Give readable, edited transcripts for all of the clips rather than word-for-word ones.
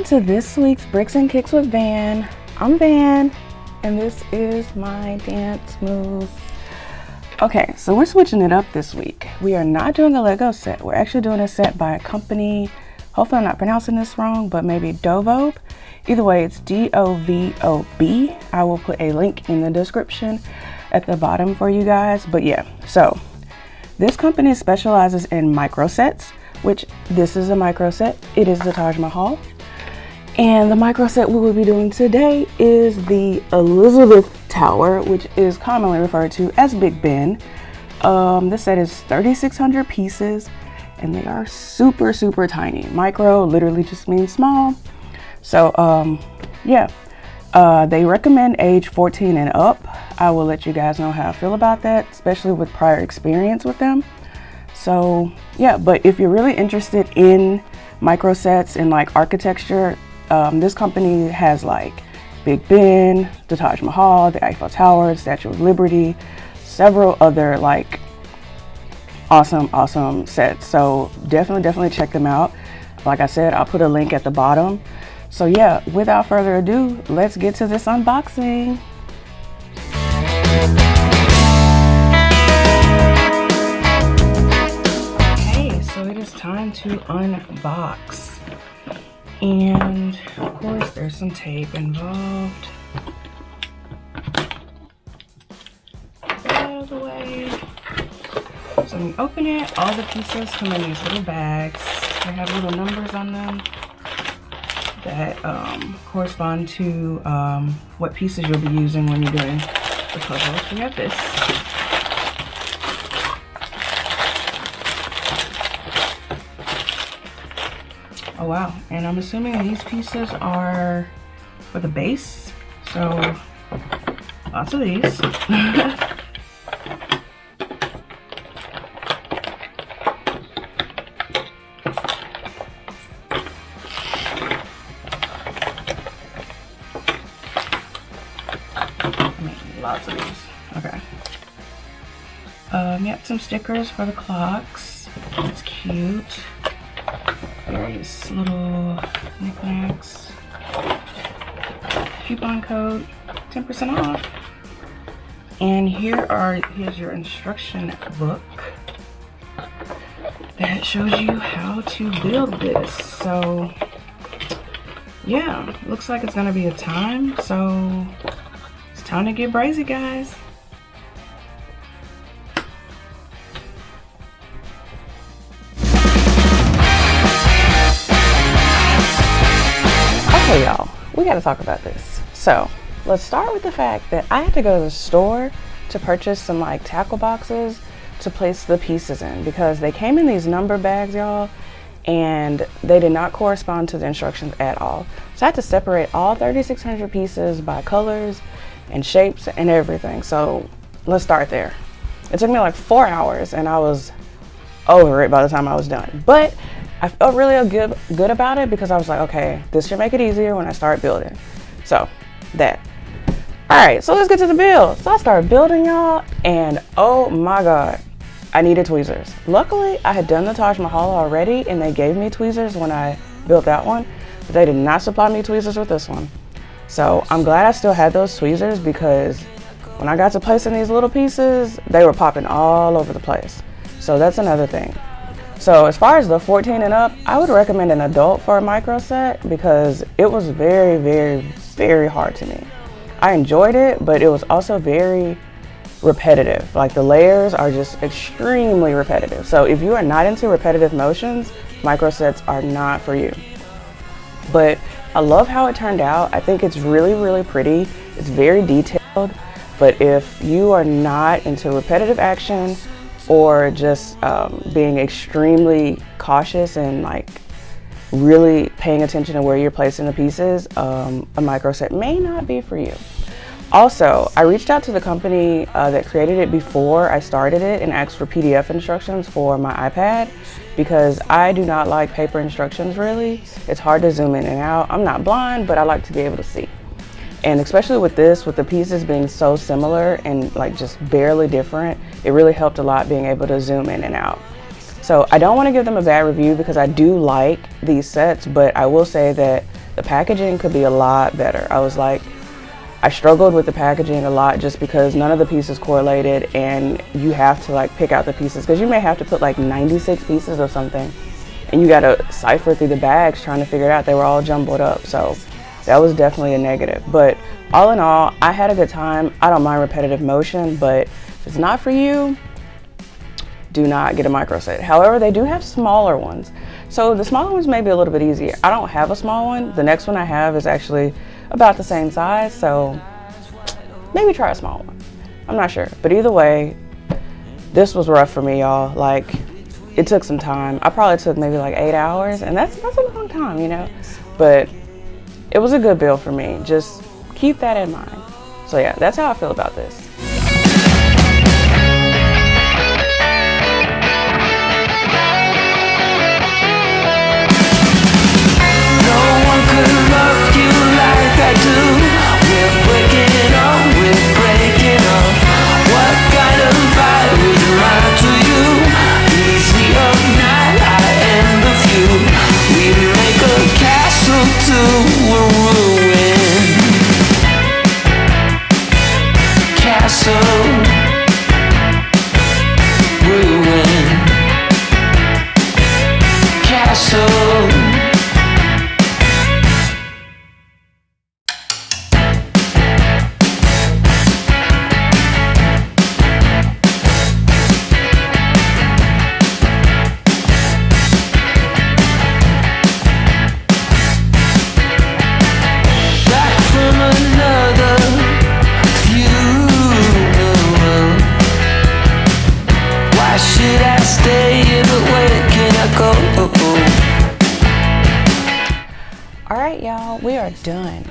Welcome to this week's Bricks and Kicks with Van. I'm Van, and this is my dance move. Okay, so we're switching it up this week. We are not doing a Lego set. We're actually doing a set by a company, hopefully I'm not pronouncing this wrong, but maybe dovob. Either way, it's dovob. I will put a link in the description at the bottom for you guys. But yeah, so this company specializes in microsets, which this is a microset. It is the Taj Mahal. And the microset we will be doing today is the Elizabeth Tower, which is commonly referred to as Big Ben. This set is 3,600 pieces, and they are super, super tiny. Micro literally just means small. So, they recommend age 14 and up. I will let you guys know how I feel about that, especially with prior experience with them. So, yeah, but if you're really interested in microsets and like architecture, this company has like Big Ben, the Taj Mahal, the Eiffel Tower, Statue of Liberty, several other like awesome sets. So definitely check them out. Like I said, I'll put a link at the bottom. So yeah, without further ado, let's get to this unboxing. Okay, so it is time to unbox. And of course there's some tape involved. Get out of the way. So when you open it, all the pieces come in these little bags. They have little numbers on them that correspond to what pieces you'll be using when you're doing the puzzle. So we have this. Oh wow, and I'm assuming these pieces are for the base, so lots of these. Lots of these, okay. Yep, some stickers for the clocks, that's cute. Various little knickknacks. Coupon code, 10% off. And here's your instruction book that shows you how to build this. So yeah, looks like it's gonna be a time. So it's time to get brazy, guys. Okay, y'all, we got to talk about this. So let's start with the fact that I had to go to the store to purchase some like tackle boxes to place the pieces in, because they came in these number bags, y'all, and they did not correspond to the instructions at all. So I had to separate all 3,600 pieces by colors and shapes and everything. So let's start there. It took me like 4 hours and I was over it by the time I was done. But I felt really good about it, because I was like, okay, this should make it easier when I start building. So that. All right, so let's get to the build. So I started building, y'all, and oh my God, I needed tweezers. Luckily, I had done the Taj Mahal already and they gave me tweezers when I built that one, but they did not supply me tweezers with this one. So I'm glad I still had those tweezers, because when I got to placing these little pieces, they were popping all over the place. So that's another thing. So as far as the 14 and up, I would recommend an adult for a micro set, because it was very hard to me. I enjoyed it, but it was also very repetitive. Like the layers are just extremely repetitive. So if you are not into repetitive motions, micro sets are not for you. But I love how it turned out. I think it's really pretty. It's very detailed, but if you are not into repetitive action, or just being extremely cautious and like really paying attention to where you're placing the pieces, a micro set may not be for you. Also, I reached out to the company that created it before I started it and asked for PDF instructions for my iPad, because I do not like paper instructions really. It's hard to zoom in and out. I'm not blind, but I like to be able to see. And especially with this, with the pieces being so similar and like just barely different, it really helped a lot being able to zoom in and out. So I don't want to give them a bad review, because I do like these sets, but I will say that the packaging could be a lot better. I struggled with the packaging a lot just because none of the pieces correlated, and you have to like pick out the pieces because you may have to put like 96 pieces or something, and you got to cipher through the bags trying to figure it out. They were all jumbled up, so that was definitely a negative. But all in all, I had a good time. I don't mind repetitive motion, but if it's not for you, do not get a microset. However, they do have smaller ones. So the smaller ones may be a little bit easier. I don't have a small one. The next one I have is actually about the same size, so maybe try a small one. I'm not sure, but either way, this was rough for me, y'all. Like, it took some time. I probably took maybe like 8 hours, and that's a long time, you know, but it was a good build for me. Just keep that in mind. So yeah, that's how I feel about this. Alright y'all, we are done.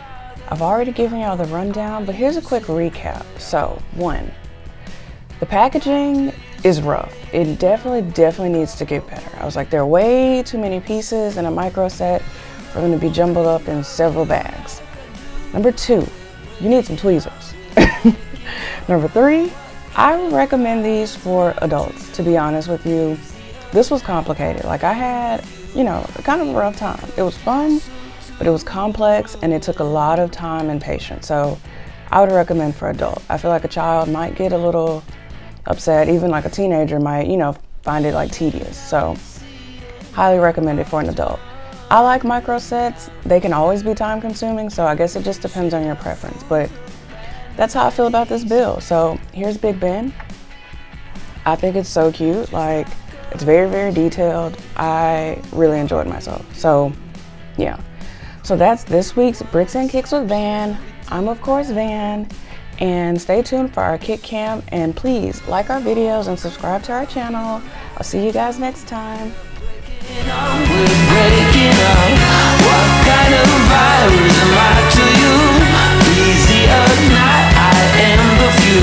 I've already given y'all the rundown, but here's a quick recap. So, 1, the packaging is rough. It definitely needs to get better. I was like, there are way too many pieces in a micro set for them to be jumbled up in several bags. Number 2, you need some tweezers. Number 3, I would recommend these for adults, to be honest with you. This was complicated. Like, I had, you know, kind of a rough time. It was fun, but it was complex and it took a lot of time and patience. So I would recommend for adult. I feel like a child might get a little upset, even like a teenager might, you know, find it like tedious. So highly recommend it for an adult. I like micro sets. They can always be time consuming, so I guess it just depends on your preference. But that's how I feel about this build. So here's Big Ben. I think it's so cute. Like, it's very detailed. I really enjoyed myself. So yeah. So that's this week's Bricks and Kicks with Van. I'm of course Van, and stay tuned for our kick cam, and please like our videos and subscribe to our channel. I'll see you guys next time. We're breaking up.